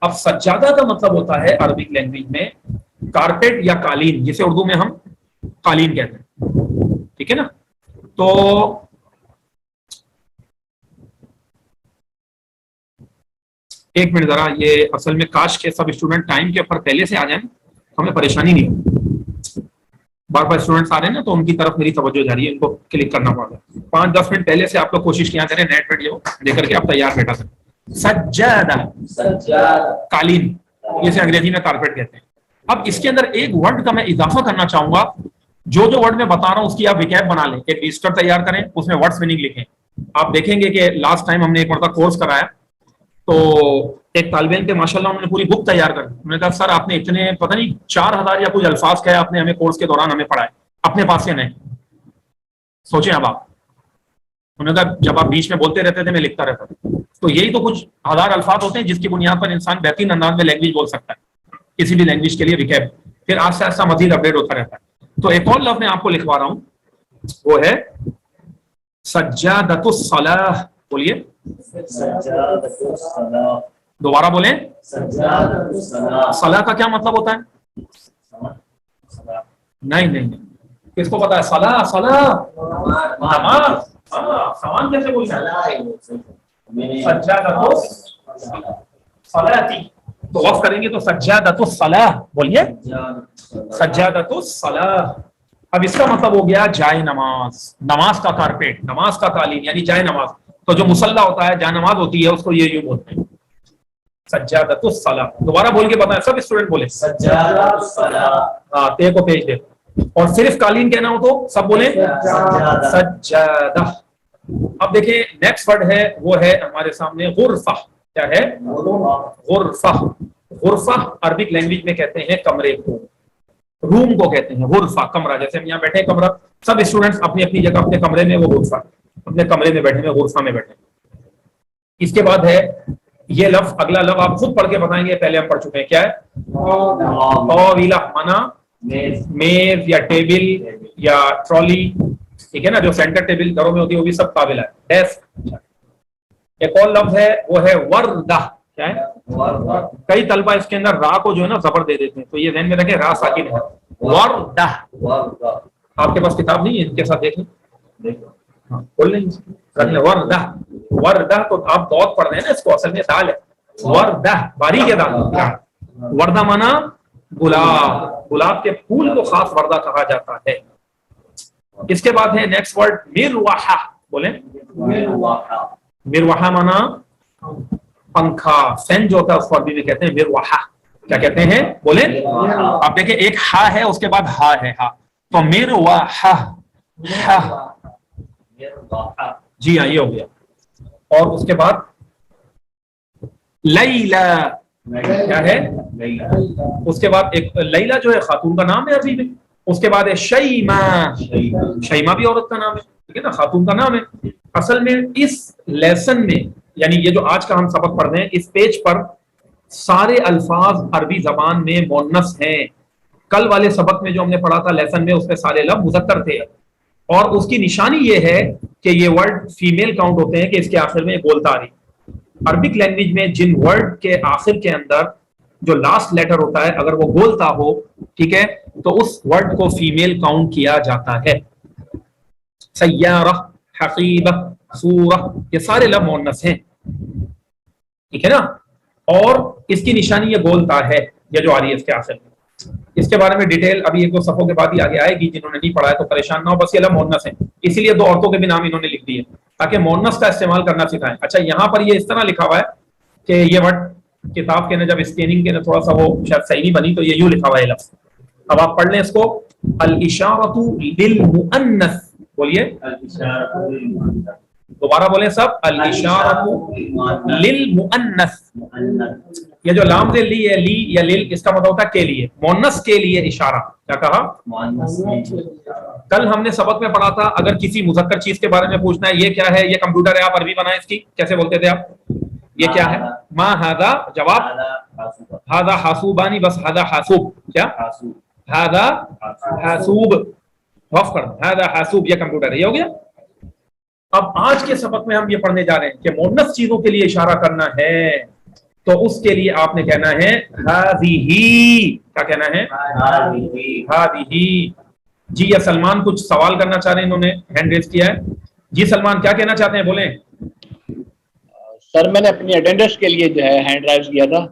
اب سجادہ کا مطلب ہوتا ہے عربک لینگویج میں کارپیٹ یا قالین، جسے اردو میں ہم قالین کہتے ہیں، ٹھیک ہے نا. تو ایک منٹ ذرا، یہ اصل میں کاش کے سب اسٹوڈنٹ ٹائم کے اوپر پہلے سے آ جائیں، ہمیں پریشانی نہیں ہو. بار بار اسٹوڈنٹس آ رہے ہیں نا، تو ان کی طرف میری توجہ جا رہی ہے، ان کو کلک کرنا پڑ رہا ہے. 5-10 منٹ پہلے سے آپ لوگ کوشش کیا کریں، نیٹ پہ جو دے کر کے آپ تیار بیٹھا کریں. سجادہ قالین، جسے انگریزی میں کارپیٹ کہتے ہیں. اب اس کے اندر ایک ورڈ کا میں اضافہ کرنا چاہوں گا. جو ورڈ میں بتا رہا ہوں اس کی آپ ویکیب بنا لیں، ایک رجسٹر تیار کریں، اس میں ورڈز میننگ لکھیں. آپ دیکھیں گے کہ لاسٹ ٹائم ہم نے ایک مرتبہ کورس کرایا، تو ایک طالب علم کے ماشاءاللہ انہوں نے پوری بک تیار کر دی. انہوں نے کہا سر آپ نے اتنے پتہ نہیں 4000 یا کچھ الفاظ کہے آپ نے ہمیں کورس کے دوران ہمیں پڑھائے، اپنے پاس سے نہیں. سوچیں اب آپ، انہوں نے کہا جب آپ بیچ میں بولتے رہتے تھے میں لکھتا رہتا تھا. تو یہی تو کچھ ہزار الفاظ ہوتے ہیں جس کی بنیاد پر انسان بہترین انداز میں لینگویج بول سکتا ہے، کسی بھی لینگویج کے لیے ویکیب. پھر آہستہ آہستہ مزید اپڈیٹ ہوتا رہتا ہے. تو ایک اور لفظ میں آپ کو لکھوا رہا ہوں، وہ ہے سجادۃ الصلاۃ. بولیے دوبارہ بولیں. صلاح کا کیا مطلب ہوتا ہے؟ نہیں کس کو پتا ہے؟ صلاح نماز. سامان کیسے بولتے ہیں؟ سجادۃ الصلاۃ. تو وقف کریں گے تو سجادۃ الصلاۃ بولیے، سجادۃ الصلاۃ. اب اس کا مطلب ہو گیا جائے نماز، نماز کا کارپیٹ، نماز کا قالین، یعنی جائے نماز. تو جو مصلی ہوتا ہے، جائے نماز ہوتی ہے، اس کو یہ یوں بولتے ہیں سجادۃ الصلاۃ. دوبارہ بول کے بتائیں، سب اسٹوڈنٹ بولیں سجادۃ الصلاۃ. ہاں تے کو پیج دے. اور صرف قالین کہنا ہو تو سب بولیں سجادہ. اب دیکھیں نیکسٹ ورڈ ہے، وہ ہے ہمارے سامنے غرفہ. کیا ہے؟ غرفہ. غرفہ عربک لینگویج میں کہتے ہیں کمرے کو، روم کو کہتے ہیں غرفہ، کمرہ. جیسے ہم یہاں بیٹھے کمرہ، سب اسٹوڈنٹس اپنی اپنی جگہ اپنے کمرے میں، وہ غرفہ، اپنے کمرے میں بیٹھے ہیں، غرفہ میں بیٹھے. اس کے بعد ہے یہ لفظ، اگلا لفظ آپ خود پڑھ کے بتائیں گے، پہلے ہم پڑھ چکے ہیں. کیا ہے؟ طاولہ، مانا میز یا ٹیبل یا ٹرالی، ٹھیک ہے نا. جو سینٹر ٹیبل گھروں میں ہوتی ہے وہ بھی سب طاولہ ہے. ڈیسک. ایک اور لفظ ہے وہ ہے وردہ. کیا ہے؟ کئی طلبہ اس کے اندر را کو جو ہے نا زبر دے دیتے ہیں، تو یہ ذہن میں رکھیں را ساکن ہے. وردہ. آپ کے پاس کتاب نہیں ہے؟ ان کے ساتھ دیکھ لیں، ہاں کھول لیں. وردہ. وردہ تو آپ بہت پڑھ رہے ہیں نا اس کو، اصل میں دال ہے. وردہ باریک ہے دال. وردہ مانا گلاب، گلاب کے پھول کو خاص وردہ کہا جاتا ہے. اس کے بعد ہے نیکسٹ ورڈ مروحہ. بولیں مروحہ مانا پنکھا. فین جو ہوتا ہے اس کو عربی میں کہتے ہیں مروحہ. کیا کہتے ہیں؟ بولیں. آپ دیکھیں ایک ہا ہے، اس کے بعد ہا ہے، ہا. تو مروحہ، جی ہاں یہ ہو گیا. اور اس کے بعد لیلا. کیا ہے؟ اس کے بعد ایک لیلا جو ہے خاتون کا نام ہے عربی میں. اس کے بعد ہے شیما. شیما بھی عورت کا نام ہے، ٹھیک ہے نا، خاتون کا نام ہے. اصل میں اس لیسن میں، یعنی یہ جو آج کا ہم سبق پڑھ رہے ہیں، اس پیج پر سارے الفاظ عربی زبان میں مؤنث ہیں. کل والے سبق میں جو ہم نے پڑھا تھا لیسن میں، اس میں سارے لفظ مذکر تھے. اور اس کی نشانی یہ ہے کہ یہ ورڈ فیمیل کاؤنٹ ہوتے ہیں کہ اس کے آخر میں بولتا آ رہی. عربک لینگویج میں جن ورڈ کے آخر کے اندر جو لاسٹ لیٹر ہوتا ہے، اگر وہ بولتا ہو، ٹھیک ہے، تو اس ورڈ کو فیمیل کاؤنٹ کیا جاتا ہے. سیارہ، حقیبہ، سورہ، یہ سارے لفظ مؤنث ہیں، ٹھیک ہے نا. اور اس کی نشانی یہ بولتا ہے، یہ جو آ رہی ہے اس کے آخر میں. اس کے بارے میں ڈیٹیل ابھی ایک دو صفحوں کے بعد ہی آگے آئے گی. جنہوں نے نہیں پڑھا ہے تو پریشان نہ ہو، بس یہ لفظ مؤنث ہیں، اسی لیے 2 عورتوں کے بھی نام انہوں نے لکھ دیے تاکہ مؤنث کا استعمال کرنا سکھائیں. اچھا یہاں پر یہ اس طرح لکھا ہوا ہے کہ یہ ورڈ کتاب کے نا جب اسکیننگ کے نا تھوڑا سا وہ شاید صحیح نہیں بنی، تو یہ یوں لکھا ہوا ہے لفظ. اب آپ پڑھ لیں اس کو. الاشارۃ للمؤنث. بولیے دوبارہ بولیں سب. الاشارۃ للمؤنث. یہ جو لام سے لی ہے، لی یا لل، اس کا مطلب ہوتا ہے کے لیے، مؤنث کے لیے اشارہ. کیا کہا؟ کل ہم نے سبق میں پڑھا تھا اگر کسی مذکر چیز کے بارے میں پوچھنا ہے، یہ کیا ہے؟ یہ کمپیوٹر ہے، آپ عربی بنائیں اس کی. کیسے بولتے تھے آپ؟ یہ کیا ہے؟ ما ھذا. جواب ھذا حاسوبانی. بس ھذا حاسوب. کیا؟ ھذا حاسوب. وقف کر ھذا حاسوب، یہ کمپیوٹر ہے. یہ ہو گیا. اب آج کے سبق میں ہم یہ پڑھنے جا رہے ہیں کہ مؤنث چیزوں کے لیے اشارہ کرنا ہے. تو اس کے لیے آپ نے کہنا ہے ہذیہی. کیا کہنا ہے؟ ہذیہی. جی یا سلمان کچھ سوال کرنا چاہ رہے ہیں، انہوں نے ہینڈ ریز کیا ہے. جی سلمان کیا کہنا چاہتے ہیں، بولیں. سر میں نے اپنی اٹینڈنس کے لیے جو ہے ہینڈ رائز کیا تھا.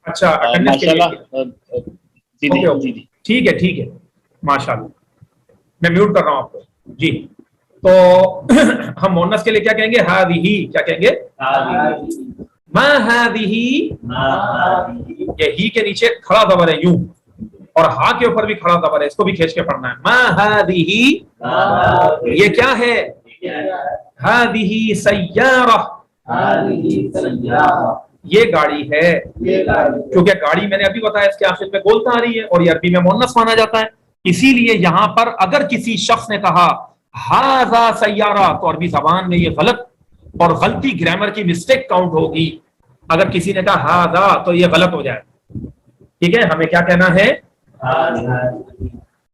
اچھا اٹینڈنس کے لیے. جی جی ٹھیک ہے ٹھیک ہے ماشاء اللہ. میں میوٹ کر رہا ہوں آپ کو. جی تو ہم مونس کے لیے کیا کہیں گے؟ ہذیہی. کیا کہیں گے؟ ما ہذیہی. یہ ہی کے نیچے کھڑا زبر ہے یوں، اور ہا کے اوپر بھی کھڑا زبر ہے، اس کو بھی کھینچ کے پڑھنا ہے. ما ہذیہی. یہ کیا ہے؟ ہذیہی سیارہ. یہ گاڑی ہے. کیونکہ گاڑی میں نے ابھی بتایا اس کے آخر میں گولتا آ رہی ہے اور یہ عربی میں مؤنث مانا جاتا ہے، اسی لیے یہاں پر اگر کسی شخص نے کہا ھذا سیارہ تو عربی زبان میں یہ غلط اور غلطی گرامر کی مسٹیک کاؤنٹ ہوگی. اگر کسی نے کہا ھذا تو یہ غلط ہو جائے. ٹھیک ہے، ہمیں کیا کہنا ہے؟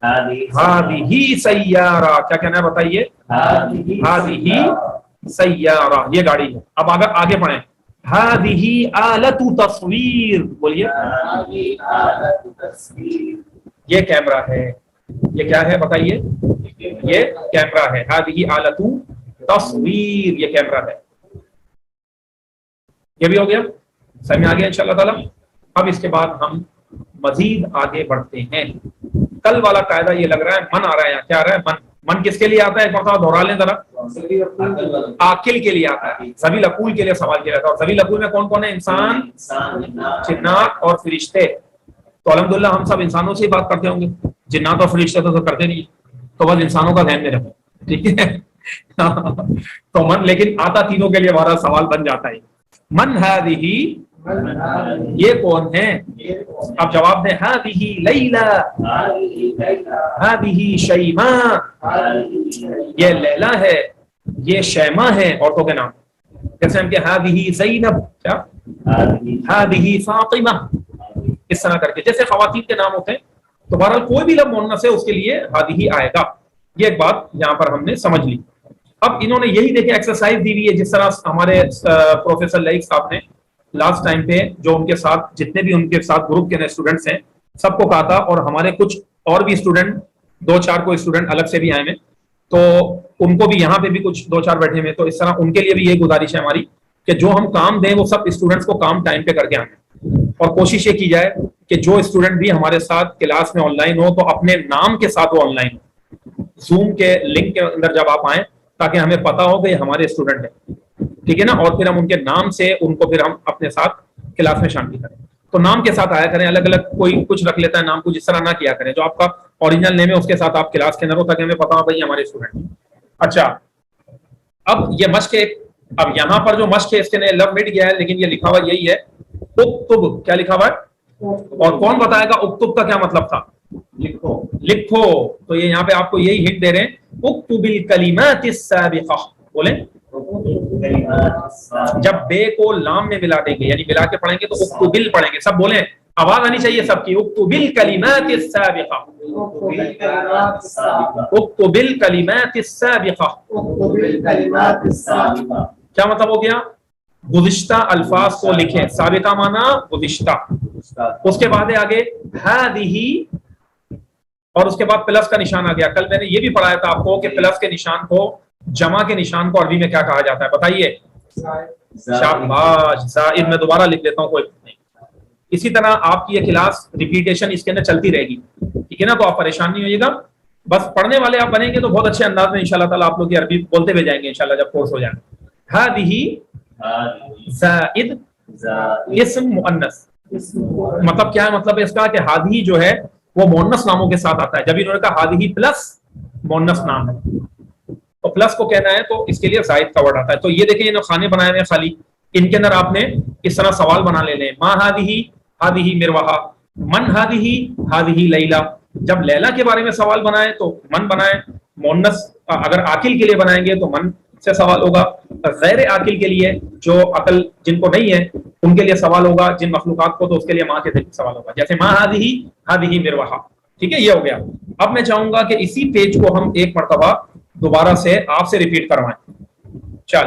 ھذیہی سیارہ. کیا کہنا ہے بتائیے؟ ھذیہی سیارہ، یہ گاڑی ہے. اب اگر آگے پڑھیں، ھذیہی آلۃ تصویر. بولیے. یہ کیمرہ ہے. یہ کیا ہے بتائیے؟ یہ کیمرہ ہے. ھذیہی آلۃ تصویر، یہ کیمرہ ہے. یہ بھی ہو گیا، سمجھ میں آ گیا انشاءاللہ تعالی. اب اس کے بعد ہم مزید آگے بڑھتے ہیں. کل والا قاعدہ یہ لگ رہا ہے من آ رہا ہے، یا کیا آ رہا ہے؟ من. من کس کے لیے آتا ہے؟ ایک مرتبہ دوہرا لیں ذرا. عاقل کے لیے آتا ہے. ذوی العقول کے لیے سوال کیا جاتا ہے. اور ذوی العقول میں کون کون ہے؟ انسان، جنات اور فرشتے. تو الحمدللہ ہم سب انسانوں سے ہی بات کرتے ہوں گے، جنات اور فرشتے تو کرتے نہیں، تو بس انسانوں کا ذہن میں رکھیں. ٹھیک ہے تو من لیکن آتا تینوں کے لیے ہمارا سوال بن جاتا ہے. من ہذیہی، یہ کون ہے؟ اب جواب دیں. ہذیہی لیلی، ہذیہی شیماء، یہ لیلا ہے، یہ شیماء ہے عورتوں کے نام. جیسے ہم کہ ہذیہی زینب، کیا ہذیہی فاطمہ، اس طرح کر کے جیسے خواتین کے نام ہوتے ہیں. تو بہرحال کوئی بھی لفظ مؤنث ہے اس کے لیے ہذیہی آئے گا. یہ ایک بات یہاں پر ہم نے سمجھ لی. اب انہوں نے یہی دیکھیں ایکسرسائز دی ہوئی ہے، جس طرح ہمارے پروفیسر لائق صاحب نے لاسٹ ٹائم پہ جو ان کے ساتھ جتنے بھی ان کے ساتھ گروپ کے اسٹوڈنٹس ہیں سب کو کہا تھا، اور ہمارے کچھ اور بھی اسٹوڈنٹ، 2-4 کوئی اسٹوڈنٹ الگ سے بھی آئے ہیں، تو ان کو بھی یہاں پہ بھی کچھ 2-4 بیٹھے ہوئے. تو اس طرح ان کے لیے بھی یہ گزارش ہے ہماری کہ جو ہم کام دیں وہ سب اسٹوڈنٹس کو کام ٹائم پہ کر کے آئیں، اور کوشش یہ کی جائے کہ جو اسٹوڈنٹ بھی ہمارے ساتھ کلاس میں آن لائن ہو تو اپنے نام کے ساتھ وہ آن لائن ہو، زوم کے لنک کے اندر جب آپ آئیں تاکہ ہمیں پتا ہو کہ یہ ہمارے اسٹوڈنٹ ہیں. ٹھیک ہے نا، اور پھر ہم ان کے نام سے ان کو پھر ہم اپنے ساتھ کلاس میں شامل کریں. تو نام کے ساتھ آیا کریں، الگ الگ کوئی کچھ رکھ لیتا ہے نام کو، جس طرح نہ کیا کریں. جو آپ کا اوریجنل نیم ہے اس کے ساتھ آپ کلاس کے اندر ہو تاکہ ہمیں پتا ہو بھائی ہمارے اسٹوڈنٹ ہیں. اچھا اب یہ مشق ہے. اب یہاں پر جو مشق ہے اس کے لفظ مٹ گیا ہے، لیکن یہ لکھا ہوا یہی ہے اکتب. کیا لکھا ہوا ہے؟ اور کون بتائے گا اکتب کا کیا مطلب تھا؟ لکھو. لکھو. تو یہ یہاں پہ آپ کو یہی ہنٹ دے رہے ہیں، اکتب الکلمات السابقہ. بولیں. جب بے کو لام میں ملا دیں گے یعنی ملا کے پڑھیں گے تو اکتبل پڑھیں گے. سب بولیں، آواز آنی چاہیے سب کی. اکتب الکلمات السابقہ، اکتب الکلمات السابقہ. کیا مطلب ہو گیا؟ گزشتہ الفاظ کو لکھیں. سابقہ مانا گزشتہ. اس کے بعد آگے ہذیہی، اور اس کے بعد پلس کا نشان آ گیا. کل میں نے یہ بھی پڑھایا تھا آپ کو کہ پلس کے نشان کو، جمع کے نشان کو عربی میں کیا کہا جاتا ہے بتائیے؟ شاباش، زائد. میں دوبارہ لکھ دیتا ہوں، کوئی نہیں. اسی طرح آپ کی یہ کلاس ریپیٹیشن اس کے اندر چلتی رہے گی. ٹھیک ہے نا، تو آپ پریشان نہیں ہوئیے گا. بس پڑھنے والے آپ بنیں گے تو بہت اچھے انداز میں انشاءاللہ تعالیٰ آپ لوگ کی عربی بولتے ہوئے جائیں گے انشاءاللہ جب کورس ہو جائے. ہذیہی زائد اسم مؤنث. مطلب کیا ہے؟ مطلب اس کا کہ ہذیہی جو ہے وہ مؤنث ناموں کے ساتھ آتا ہے. جب انہوں نے کہا ہذیہی پلس مؤنث نام ہے تو پلس کو کہنا ہے تو اس کے لیے زائد کا ورڈ آتا ہے. تو یہ دیکھیں انہوں خانے بنائے ہوئے خالی، ان کے اندر آپ نے اس طرح سوال بنا لے لیں. ما ہذیہی، ہذیہی مروحہ. من ہذیہی، ہذیہی لیلا. جب لیلا کے بارے میں سوال بنائیں تو من بنائیں. مؤنث اگر عاقل کے لیے بنائیں گے تو من سے سوال ہوگا. غیر عاقل کے لیے جو عقل جن کو نہیں ہے ان کے لیے سوال ہوگا، جن مخلوقات کو، تو اس کے لیے ماں کے ذریعے سوال ہوگا. جیسے ما ہذیہی، ہذیہی مروحہ. ٹھیک ہے، یہ ہو گیا. اب میں چاہوں گا کہ اسی پیج کو ہم ایک مرتبہ دوبارہ سے آپ سے ریپیٹ کروائیں. چل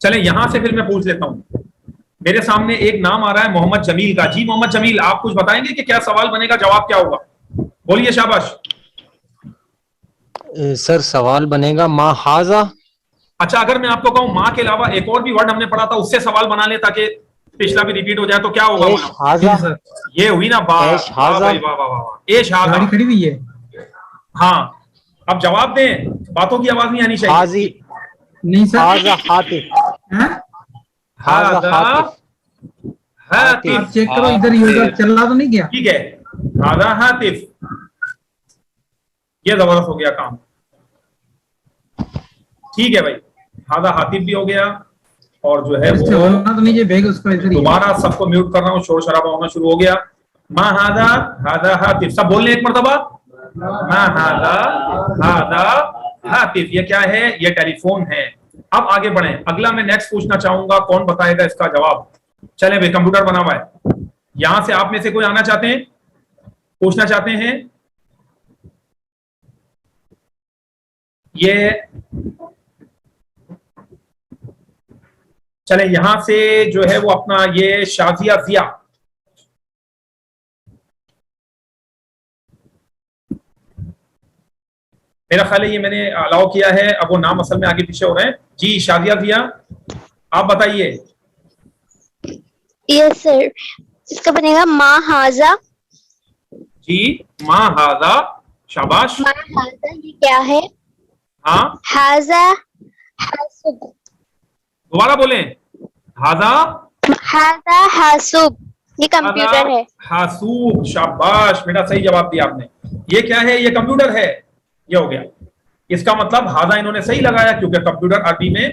چلیں یہاں سے پھر میں پوچھ لیتا ہوں. میرے سامنے ایک نام آ رہا ہے محمد جمیل کا. جی محمد جمیل, آپ کچھ بتائیں گے کہ کیا سوال بنے گا, جواب کیا ہوگا؟ بولیے, شاباش. سر سوال بنے گا ما ہاذا. اچھا, اگر میں آپ کو کہوں ماں کے علاوہ ایک اور بھی ورڈ ہم نے پڑھا تھا, اس سے سوال بنا لیں تاکہ پچھلا بھی ریپیٹ ہو جائے, تو کیا ہوگا؟ ایش ہاذا. یہ ہوئی نا بات. ایش ہاذا. ایش ہاذا کھڑی ہوئی ہے. ہاں, اب جواب دیں, باتوں کی آواز نہیں آنی چاہیے. حاضی نہیں سر, ہاذا حاطف. ہاذا حاطف. ہاتف, چیک کرو ادھر ہی ہوگا, چل رہا تو نہیں گیا. ٹھیک ہے, ہاذا ہاتف, یہ زبردست ہو گیا کام. ٹھیک ہے بھائی, ہاذا ہاتف بھی ہو گیا. اور جو ہے وہ دوبارہ سب کو میوٹ کر رہا ہوں, شور شرابہ ہونا شروع ہو گیا. ما ہاذا, ہاذا ہاتف, سب بولنے ایک مرتبہ. ما ہاذا, ہاذا ہاتف, یہ کیا ہے؟ یہ ٹیلی فون ہے. اب آگے بڑھیں, اگلا میں نیکسٹ پوچھنا چاہوں گا, کون بتائے گا اس کا جواب؟ چلیں بھائی, کمپیوٹر بنا ہوا ہے, یہاں سے آپ میں سے کوئی آنا چاہتے ہیں, پوچھنا چاہتے ہیں؟ یہ چلیں یہاں سے جو ہے وہ اپنا یہ شازیہ ضیا, میرا خیال ہے یہ میں نے الاؤ کیا ہے, اب وہ نام اصل میں آگے پیچھے ہو رہے ہیں. جی شازیہ ضیا, آپ بتائیے. یس سر, اس کا بنے گا ما ہاذا. جی ما ہاذا, شاباش. ما ہاذا یہ کیا ہے؟ ہاں, ہاذا حاسب. دوبارہ بولیں. ہاذا, ہاذا حاسب, یہ کمپیوٹر ہے. حاسوب, شاباش بیٹا, صحیح جواب دیا آپ نے. یہ کیا ہے؟ یہ کمپیوٹر ہے. یہ ہو گیا. اس کا مطلب ہاذا انہوں نے صحیح لگایا کیونکہ کمپیوٹر عربی میں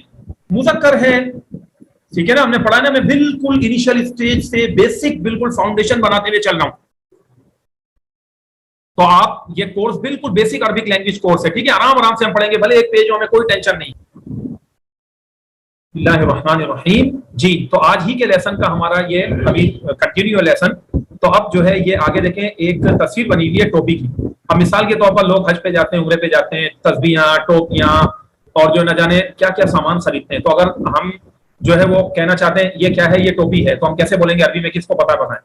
مذکر ہے. ٹھیک ہے نا, ہم نے پڑھا نا, میں بالکل انیشل اسٹیج سے بیسک بالکل فاؤنڈیشن بناتے ہوئے چل رہا ہوں. تو آپ یہ کورس بالکل بیسک عربک لینگویج کورس ہے. ٹھیک ہے, آرام آرام سے ہم پڑھیں گے, بھلے ایک پیج ہو, ہمیں کوئی ٹینشن نہیں. اللہ الرحمن الرحیم. جی, تو آج ہی کے لیسن کا ہمارا یہ ابھی کنٹینیو لیسن. تو اب جو ہے یہ آگے دیکھیں, ایک تصویر بنی ہوئی ہے ٹوپی کی. اب مثال کے طور پر لوگ حج پہ جاتے ہیں, عمرے پہ جاتے ہیں, تسبیحاں, ٹوپیاں اور جو نہ جانے کیا کیا سامان خریدتے ہیں. تو اگر ہم جو ہے وہ کہنا چاہتے ہیں یہ کیا ہے, یہ ٹوپی ہے, تو ہم کیسے بولیں گے عربی میں؟ کس کو پتہ بتائیں.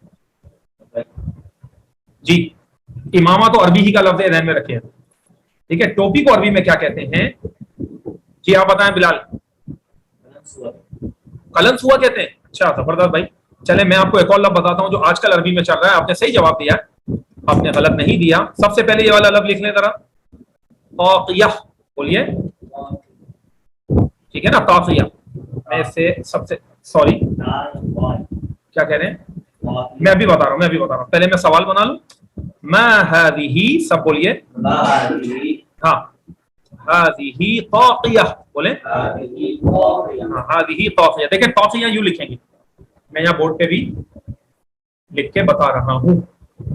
جی, امامہ تو عربی ہی کا لفظ ذہن میں رکھیں. ٹھیک ہے, ٹوپی کو عربی میں کیا کہتے ہیں؟ جی آپ بتائیں بلال. قلنسوا کہتے ہیں. اچھا زبردست بھائی. چلے میں آپ کو ایک اور لفظ بتاتا ہوں جو آج کل عربی میں چل رہا ہے. آپ نے صحیح جواب دیا, آپ نے غلط نہیں دیا. سب سے پہلے یہ والا لفظ لکھ لیں ذرا, طاقیہ. بولیے, ٹھیک ہے نا, طاقیہ. میں سے سب سے سوری کیا کہہ رہے ہیں, میں ابھی بتا رہا ہوں, پہلے میں سوال بنا لوں. ما هذه, سب بولیے. ہاں, هذه طاقیہ. بولیں هذه طاقیہ. دیکھیں طاقیہ یوں لکھیں گے, میں یہاں بورڈ پہ بھی لکھ کے بتا رہا ہوں.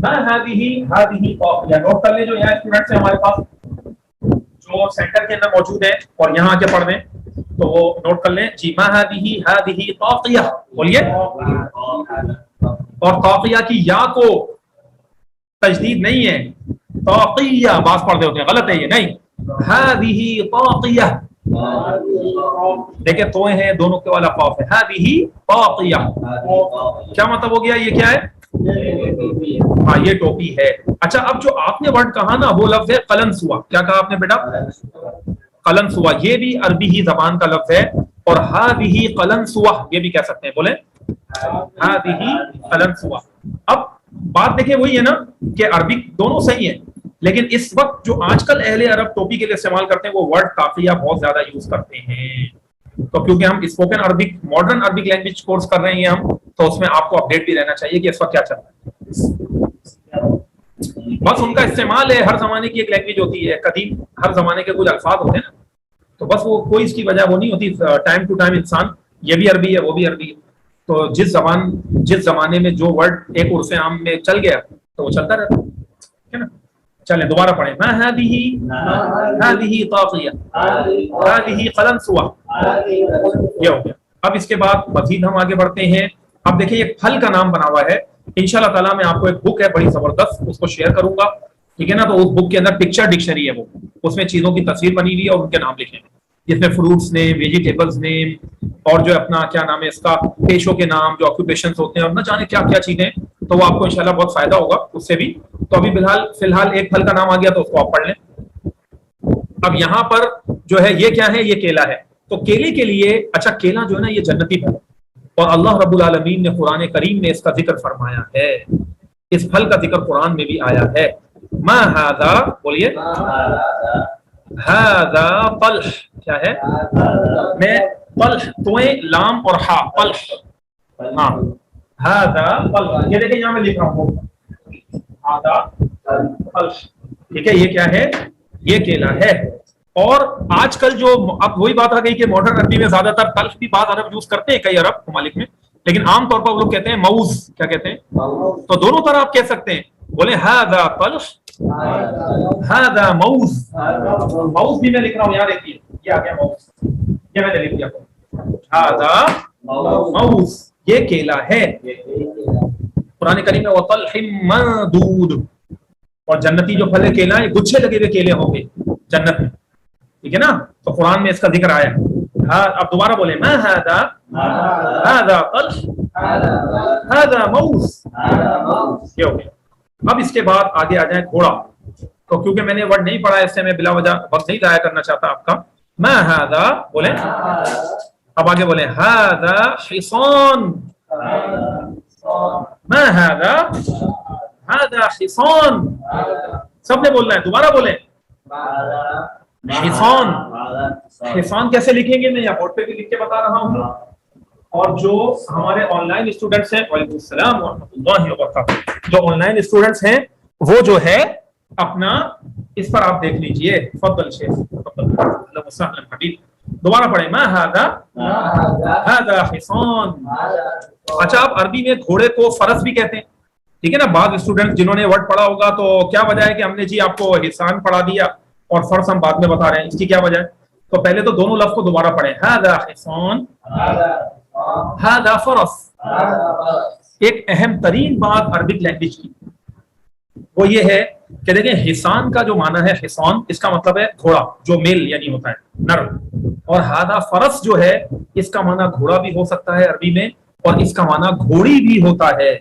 ما هذه طاقیہ. نوٹ کر لیں جو یہاں اسٹوڈنٹس ہیں ہمارے پاس جو سینٹر کے اندر موجود ہیں اور یہاں آ کے پڑھ رہے ہیں, تو وہ نوٹ کر لیں. جی ما هذه طاقیہ. بولیے. اور طاقیہ کی یا کو تجدید نہیں ہے, طاقیہ بعض پڑھتے ہوتے ہیں, غلط ہے یہ, نہیں. هذه طاقیہ. دیکھیں تو ہیں دونوں کے والا قاف ہے. هذه طاقیہ کیا مطلب ہو گیا؟ یہ کیا ہے؟ ہاں, یہ ٹوپی ہے. اچھا, اب جو آپ نے ورڈ کہا نا وہ لفظ ہے قلنسوا. کیا کہا آپ نے بیٹا؟ قلنسوا. یہ بھی عربی ہی زبان کا لفظ ہے. اور هذه قلنسوا یہ بھی کہہ سکتے ہیں. بولیں هذه قلنسوا. اب بات دیکھیں وہی ہے نا کہ عربی دونوں صحیح ہیں, لیکن اس وقت جو آج کل اہل عرب ٹوپی کے لیے استعمال کرتے ہیں وہ ورڈ قافیہ بہت زیادہ یوز کرتے ہیں. تو کیونکہ ہم spoken Arabic modern Arabic language course کر رہے ہیں ہم, تو اس میں آپ کو اپڈیٹ بھی رہنا چاہیے کہ اس وقت کیا چل رہا ہے. بس ان کا استعمال ہے, ہر زمانے کی ایک لینگویج ہوتی ہے, قدیم ہر زمانے کے کچھ الفاظ ہوتے ہیں نا, تو بس وہ کوئی اس کی وجہ وہ نہیں ہوتی. ٹائم ٹو ٹائم انسان یہ بھی عربی ہے وہ بھی عربی ہے, تو جس زمانے میں جو ورڈ ایک عرف عام میں چل گیا تو وہ چلتا رہتا ہے نا. چلیں دوبارہ پڑھیں. ما هذه طاقیہ, هذه قلنسوا. یہ ہو گیا. اب اس کے بعد مزید ہم آگے بڑھتے ہیں. اب دیکھیں ایک پھل کا نام بنا ہوا ہے. انشاءاللہ تعالیٰ میں آپ کو ایک بک ہے بڑی زبردست, اس کو شیئر کروں گا. ٹھیک ہے نا, تو اس بک کے اندر پکچر ڈکشنری ہے, وہ اس میں چیزوں کی تصویر بنی ہوئی ہے اور ان کے نام لکھے ہیں, جس میں فروٹس نیم, ویجیٹیبلز نیم, اور جو اپنا کیا نام ہے اس کا پیشوں کے نام جو آکوپیشنز ہوتے ہیں اور نہ جانے کیا کیا چیزیں, تو وہ آپ کو انشاءاللہ بہت فائدہ ہوگا اس سے بھی. تو ابھی فی الحال ایک پھل کا نام آ گیا تو اس کو آپ پڑھ لیں. اب یہاں پر جو ہے یہ کیا ہے, یہ کیلا ہے. تو کیلے کے لیے اچھا کیلا جو ہے نا یہ جنتی پھل, اور اللہ رب العالمین نے قرآن کریم میں اس کا ذکر فرمایا ہے, اس پھل کا ذکر قرآن میں بھی آیا ہے. ما ھذا, بولیے ھذا طلح, کیا ہے میں طلح تویں لام اور ہا طلح, ہاں ھذا طلح, یہ دیکھیں یہاں میں لکھ رہا ہوں ھذا طلح, ٹھیک ہے, یہ کیا ہے, یہ کیلا ہے. اور آج کل جو اب وہی بات آ گئی کہ ماڈرن عربی میں زیادہ تر طلح بھی بعض عرب یوز کرتے ہیں, کئی عرب ممالک میں, لیکن عام طور پر وہ لوگ کہتے ہیں موز, کیا کہتے ہیں, تو دونوں طرح آپ کہہ سکتے ہیں, بولے ھذا طلح ھذا موز. موز بھی میں لکھ رہا ہوں, یہاں دیکھیے یہ آ گیا موز, یہ میں نے لکھ دیا ھذا موز, یہ کیلا ہے. قرآن کریم میں وطلح منضود, اور جنتی جو پھل ہے کیلا, یہ گچھے لگے ہوئے کیلے ہوں گے جنت میں, ٹھیک ہے نا, تو قرآن میں اس کا ذکر آیا. اب دوبارہ بولیں ما ھذا ھذا طلح ھذا موز, یہ ہو گیا. اب اس کے بعد آگے آ جائیں گھوڑا, تو کیونکہ میں نے ورڈ نہیں پڑھا اس سے میں بلا وجہ وقت نہیں ضائع کرنا چاہتا آپ کا. ما ھذا بولیں, اب آگے بولیں ھذا حصان, ما ھذا ھذا حصان, سب نے بولنا ہے, دوبارہ بولیں حصان. حصان کیسے لکھیں گے, میں یہاں بورڈ پہ بھی لکھ کے بتا رہا ہوں, اور جو ہمارے آن لائن اسٹوڈنٹس ہیں, وعلیکم السلام ورحمۃ اللہ وبرکاتہ, جو آن لائن اسٹوڈنٹس ہیں وہ جو ہے اپنا اس پر آپ دیکھ لیجئے. تفضل شیخ, تفضل حبیب, دوبارہ پڑھیں ما ھذا ھذا حصان. اچھا, آپ عربی میں گھوڑے کو فرس بھی کہتے ہیں, ٹھیک ہے نا. بعض اسٹوڈنٹ جنہوں نے ورڈ پڑھا ہوگا تو کیا وجہ ہے کہ ہم نے جی آپ کو حصان پڑھا دیا اور فرس ہم بعد میں بتا رہے ہیں, اس کی کیا وجہ ہے؟ تو پہلے تو دونوں لفظ کو دوبارہ پڑھیں, ھذا حصان ھذا فرس. ایک اہم ترین بات عربک لینگویج کی وہ یہ ہے کہ دیکھیں حصان کا جو معنی ہے, حصان اس کا مطلب ہے گھوڑا جو میل یعنی ہوتا ہے نر, اور ھذا فرس جو ہے اس کا معنی گھوڑا بھی ہو سکتا ہے عربی میں, اور اس کا معنی گھوڑی بھی ہوتا ہے.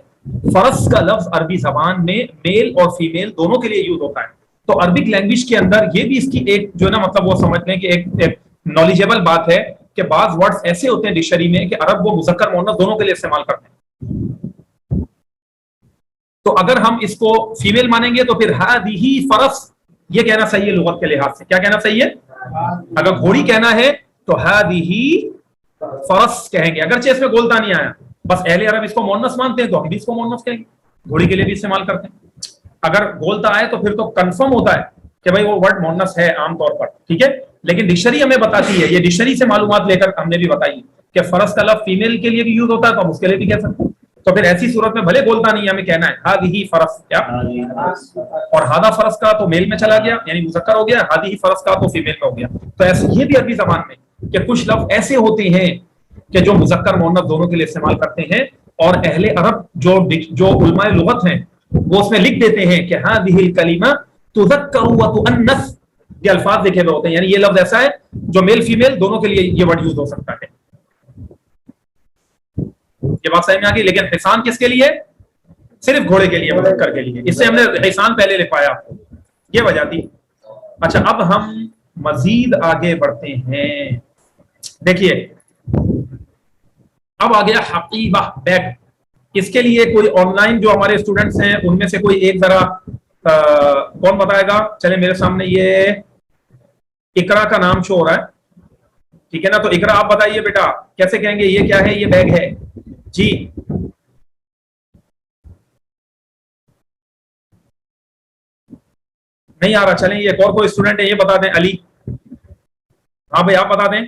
فرس کا لفظ عربی زبان میں میل اور فیمیل دونوں کے لیے یوز ہوتا ہے. تو عربک لینگویج کے اندر یہ بھی اس کی ایک جو ہے نا مطلب وہ سمجھ لیں کہ ایک نالجیبل بات ہے کہ بعض ورڈز ایسے ہوتے ہیں ڈکشنری میں کہ عرب وہ مذکر مؤنث دونوں کے لیے استعمال کرتے ہیں. تو اگر ہم اس کو فیمیل مانیں گے تو پھر ھذہ فرس یہ کہنا صحیح ہے لغت کے لحاظ سے. کیا کہنا صحیح ہے؟ اگر گھوڑی کہنا ہے تو ھذہ فرس کہیں گے, اگرچہ اس میں گولتا نہیں آیا, بس اہل عرب اس کو مؤنث مانتے ہیں تو ہم بھی اس کو مؤنث کہیں گے, گھوڑی کے لیے بھی استعمال کرتے ہیں. اگر گولتا آئے تو پھر تو کنفرم ہوتا ہے کہ بھائی وہ ورڈ مؤنث ہے عام طور پر, ٹھیک ہے. لیکن ڈکشنری ہمیں بتاتی ہے, یہ ڈکشنری سے معلومات لے کر ہم نے بھی بتائی کہ فرس کا لفظ فیمیل کے لیے بھی یوز ہوتا ہے تو ہم اس کے لیے بھی کہہ سکتے ہیں. تو پھر ایسی صورت میں بھلے بولتا نہیں, ہمیں کہنا ہے ھذہ فرس, کیا, اور ھذا فرس کا تو میل میں چلا گیا یعنی مذکر ہو گیا, ھذہ فرس کا تو فیمیل میں ہو گیا. تو ایسے یہ بھی عربی زبان میں کہ کچھ لفظ ایسے ہوتے ہیں کہ جو مذکر مؤنث دونوں کے لیے استعمال کرتے ہیں, اور اہل عرب جو علماء لغت ہیں وہ اس میں لکھ دیتے ہیں کہ ھذہ الکلمہ تذکر و تؤنث, یہ الفاظ لکھے ہوئے ہوتے ہیں, یعنی یہ لفظ ایسا ہے جو میل فیمیل دونوں کے لیے یہ ورڈ یوز ہو سکتا ہے. یہ بات سمجھ میں آ گئی. لیکن حصان کس کے لیے؟ صرف گھوڑے کے لیے, مذکر کے لیے. اس سے ہم نے حصان پہلے لکھوایا, یہ وجہ تھی. اچھا, اب ہم مزید آگے بڑھتے ہیں. دیکھیے اب آ گیا حقیبہ, بیگ. اس کے لیے کوئی آن لائن جو ہمارے اسٹوڈنٹس ہیں ان میں سے کوئی ایک ذرا کون بتائے گا؟ چلے میرے سامنے یہ اقرا کا نام شو ہو رہا ہے, ٹھیک ہے نا. تو اقرا آپ بتائیے بیٹا کیسے کہیں گے یہ کیا ہے؟ یہ بیگ ہے جی. نہیں آ رہا, چلیں یہ اور کوئی اسٹوڈنٹ ہے یہ بتا دیں. علی, ہاں بھائی آپ بتا دیں.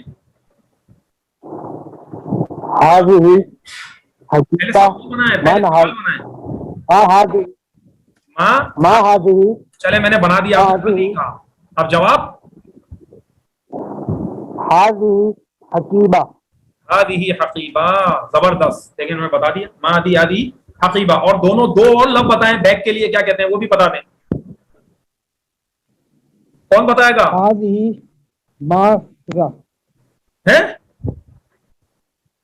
چلے میں نے بنا دیا. اب جواب حقیبہ, ھذہ حقیبہ, زبردست. لیکن میں بتا دیا ما دی آدی حقیبہ. اور دونوں دو اور لفظ بتائیں بیگ کے لیے کیا کہتے ہیں وہ بھی بتا دیں. کون بتائے گا؟ ھذہ ماسرہ ہے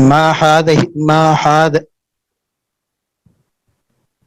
ما هذه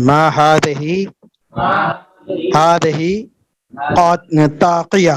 ما هذه طاقية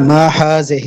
ما هذه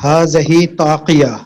هذه طاقية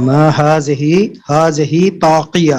ما هذه طاقية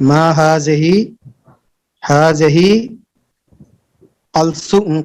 ما هذه قلنسوة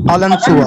قلنسوة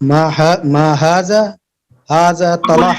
ما هذا طلح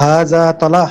هذا طلح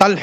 طلح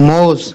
موز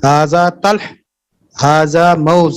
هذا طلح هذا موز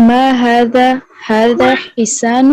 ما هذا حسان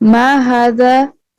ما هذا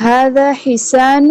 هذا حسان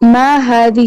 ما هذه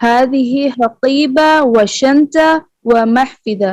هذه حقيبة وشنطة ومحفظة।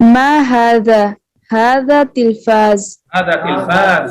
ما هذا تلفاز هذا تلفاز,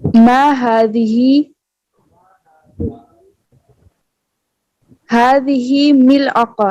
ما هذه ملعقة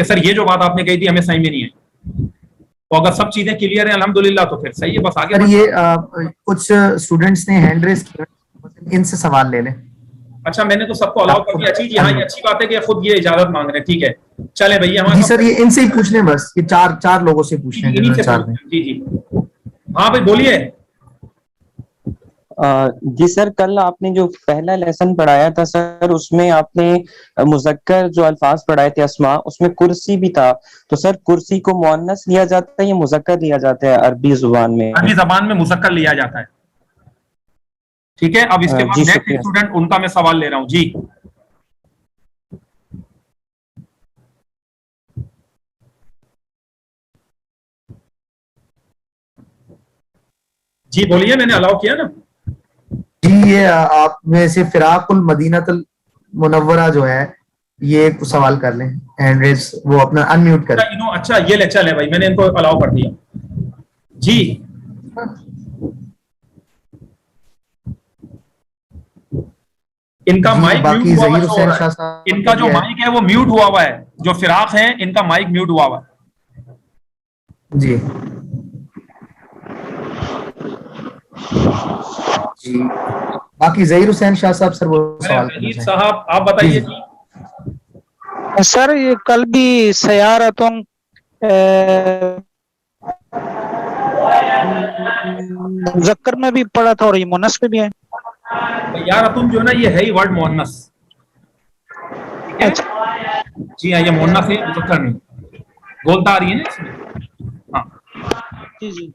کہ سر یہ جو بات آپ نے کہی تھی ہمیں صحیح میں نہیں ہے. تو اگر سب چیزیں کلیئر ہیں الحمدللہ تو پھر صحیح ہے, بس آگے. سر یہ کچھ اسٹوڈنٹس نے ہینڈ ریز کیا, ان سے سوال لے لیں. اچھا میں نے تو سب کو الاؤ کر دیا. اچھی جی ہاں, یہ اچھی بات ہے کہ خود یہ اجازت مانگ رہے ہیں. ٹھیک ہے چلے بھیا ہمارے. جی سر یہ ان سے ہی پوچھ لیں, بس یہ چار لوگوں سے پوچھ لیں. جی جی ہاں بھائی بولیے. جی سر کل آپ نے جو پہلا لیسن پڑھایا تھا سر, اس میں آپ نے مذکر جو الفاظ پڑھائے تھے اسماء, اس میں کرسی بھی تھا. تو سر کرسی کو مؤنث لیا جاتا ہے یا مذکر لیا جاتا ہے عربی زبان میں؟ عربی زبان میں مذکر لیا جاتا ہے. ٹھیک ہے, اب اس کے بعد نیکسٹ اسٹوڈنٹ ان کا میں سوال لے رہا ہوں. جی جی بولیے, میں نے الاؤ کیا نا. جی یہ آپ میں سے فراق المدینۃ المنورہ جو ہے یہ سوال کر لیں, ہینڈ ریز وہ اپنا ان میوٹ کریں. اچھا یہ لے چلیں بھائی, میں نے ان کو الاؤ کر دیا. جی ان کا مائک میوٹ ہوا ہے, ان کا جو مائک ہے وہ میوٹ ہوا ہوا ہے. جو فراق ہیں ان کا مائک میوٹ ہوا ہوا ہے. جی جی باقی ظہیر حسین شاہ صاحب سر وہ سوال ظہیر صاحب آپ بتائیے. سر یہ کل بھی سیارتوں مذکر میں بھی پڑھا تھا اور یہ مؤنث میں بھی ہے. سیارتوں جو ہے نا یہ ہے ہی ورڈ مؤنث. جی ہاں یہ مؤنث ہے, مذکر نہیں. بولتا آ رہی ہے نا اس میں. ہاں جی جی.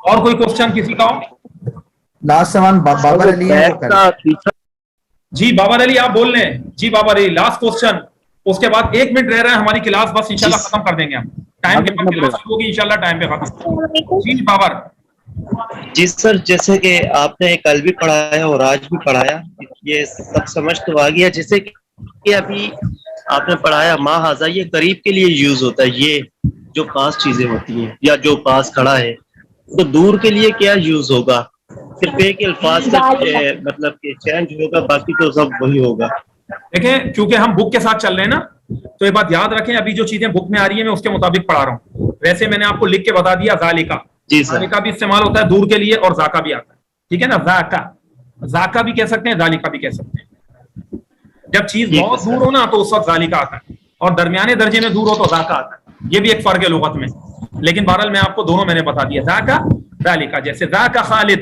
اور کوئی کوشچن کسی کا ہو؟ لاسٹ سوال بابر علی جی بابر علی آپ بول لیں. جی بابر علی لاسٹ کوشچن, اس کے بعد 1 منٹ رہ رہا ہے ہماری کلاس, بس انشاءاللہ ختم کر دیں گے ہم. ٹائم کے بعد کلاس شروع ہوگی انشاءاللہ ٹائم پہ ختم. جی بابر. جی سر جیسے کہ آپ نے کل بھی پڑھایا اور آج بھی پڑھایا, یہ سب سمجھ تو آ گیا. جیسے کہ ابھی آپ نے پڑھایا ما ھذا, یہ قریب کے لیے یوز ہوتا ہے. یہ جو پاس چیزیں ہوتی ہیں یا جو پاس کھڑا ہے, تو دور کے لیے کیا یوز ہوگا؟ صرف ایک الفاظ کا مطلب کہ چینج ہوگا, باقی تو سب وہی ہوگا. دیکھیں کیونکہ ہم بک کے ساتھ چل رہے ہیں نا, تو یہ بات یاد رکھیں, ابھی جو چیزیں بک میں آ رہی ہیں میں اس کے مطابق پڑھا رہا ہوں. ویسے میں نے آپ کو لکھ کے بتا دیا ذالکا. جی سر. ذالکا بھی استعمال ہوتا ہے دور کے لیے اور ذاکا بھی آتا ہے. ٹھیک ہے نا, ذاکا ذاکا بھی کہہ سکتے ہیں, ذالکا بھی کہہ سکتے ہیں. جب چیز بہت دور ہو نا تو اس وقت ذالکا آتا ہے, اور درمیانے درجے میں دور ہو تو ذاکا آتا ہے. یہ بھی ایک فرق ہے لغت میں, لیکن بہرحال میں آپ کو دونوں میں نے بتا دیا. ذاکا ذالکا, جیسے ذاکا خالد,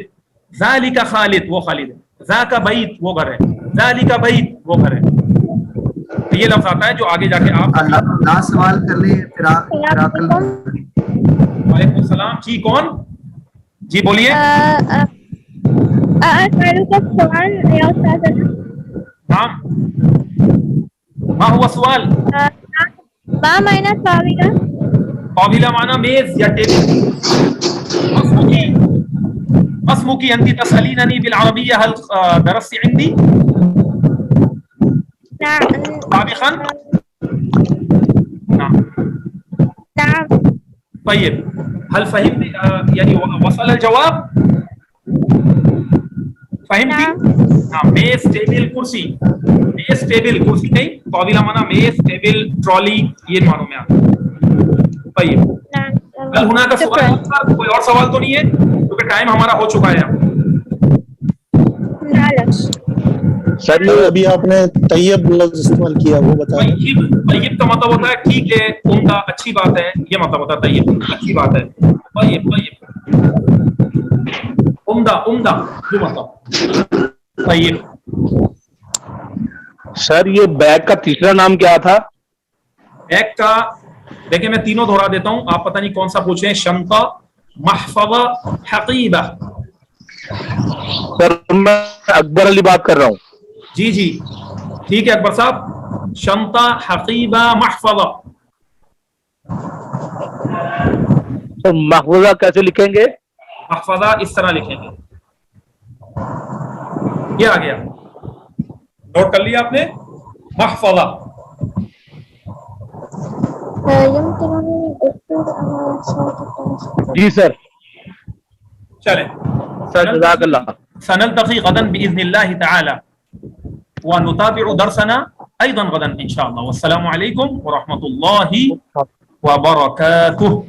ذالکا خالد وہ خالد ہے, ذاکا بیت وہ گھر ہے, ذالکا بیت وہ گھر ہے. تو یہ لفظ آتا ہے جو آگے جا کے آپ لاسٹ سوال کر لیں. وعلیکم السلام. جی کون؟ جی بولیے. نام ما هو السؤال؟ ما معنی طاولہ؟ طاولہ معنی میز یا ٹیبل. اسمك انت تسألينني بالعربية هل درست عندي؟ سابقا؟ نعم. طيب هل فهمت يعني وصل الجواب؟ فهمتي؟ نعم. میز ٹیبل کرسی. میز ٹیبل کرسی نہیں, طاولہ معنی میز ٹیبل ٹرالی یہ معنوں میں آتا ہے. طيب هل هناك سؤال؟ کوئی اور سوال تو نہیں ہے کیونکہ ٹائم ہمارا ہو چکا ہے. سر یہ ابھی آپ نے طیب لفظ استعمال کیا وہ بتائیں. طیب کا مطلب ہوتا ہے ٹھیک ہے, عمدہ, اچھی بات ہے, یہ مطلب ہوتا ہے طیب اچھی بات ہے. طیب طیب عمدہ عمدہ یہ مطلب طیب. سر یہ بیگ کا تیسرا نام کیا تھا؟ بیگ کا دیکھیں میں تینوں دہرا دیتا ہوں, آپ پتہ نہیں کون سا پوچھیں. شنطہ, محفظہ, حقیبہ. سر میں اکبر علی بات کر رہا ہوں. جی جی ٹھیک ہے اکبر صاحب. شنطہ, حقیبہ, محفظہ. سر محفوظہ کیسے لکھیں گے؟ محفظہ اس طرح لکھیں گے, یہ آ گیا, نوٹ کر لیا آپ نے. محفظہ. جی سر. چلیں سر جزاک اللہ. سنلتقي غدا بإذن الله تعالى ونتابع درسنا أيضا غدا إن شاء الله. والسلام عليكم ورحمة الله وبركاته.